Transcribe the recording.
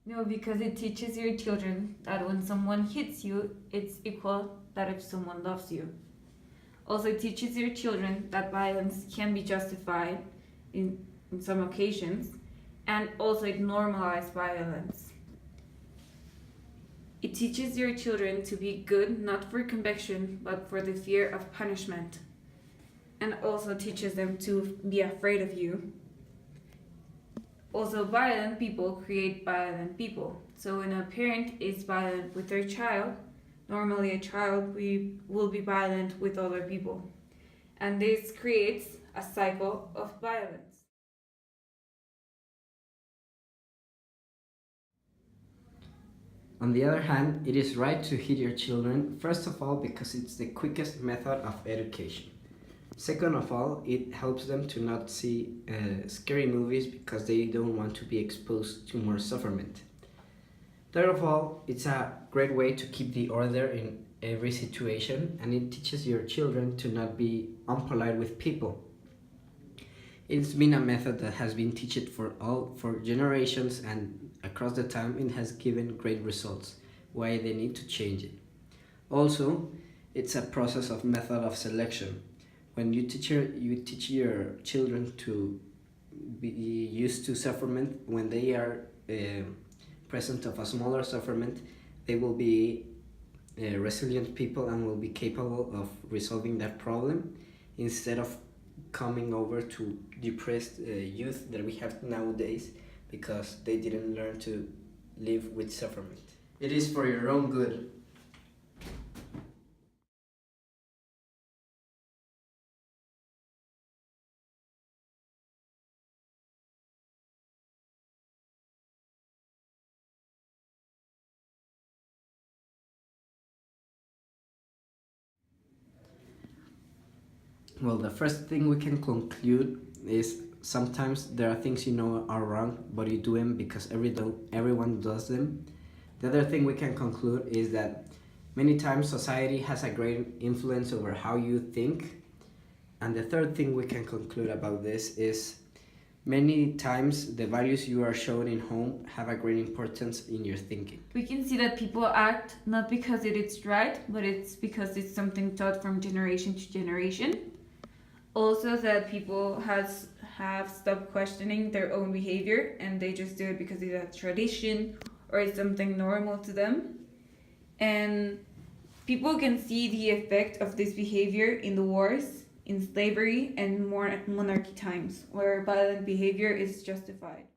No, because it teaches your children that when someone hits you, it's equal that if someone loves you. Also, it teaches your children that violence can be justified in some occasions, and also it normalizes violence. It teaches your children to be good not for conviction, but for the fear of punishment, and also teaches them to be afraid of you. Also, violent people create violent people. So when a parent is violent with their child, normally a child will be violent with other people. And this creates a cycle of violence. On the other hand, it is right to hit your children, first of all because it's the quickest method of education. Second of all, it helps them to not see scary movies because they don't want to be exposed to more sufferment. Third of all, it's a great way to keep the order in every situation, and it teaches your children to not be unpolite with people. It's been a method that has been taught for generations, and across the time it has given great results. Why they need to change it. Also, it's a process of method of selection. When you teach your children to be used to sufferment, when they are present of a smaller sufferment, they will be resilient people and will be capable of resolving that problem instead of coming over to depressed youth that we have nowadays because they didn't learn to live with sufferment. It is for your own good. Well, the first thing we can conclude is sometimes there are things you know are wrong, but you do them because everyone does them. The other thing we can conclude is that many times society has a great influence over how you think. And the third thing we can conclude about this is many times the values you are shown in home have a great importance in your thinking. We can see that people act not because it is right, but it's because it's something taught from generation to generation. Also, that people have stopped questioning their own behavior and they just do it because it's a tradition or it's something normal to them. And people can see the effect of this behavior in the wars, in slavery, and more monarchy times, where violent behavior is justified.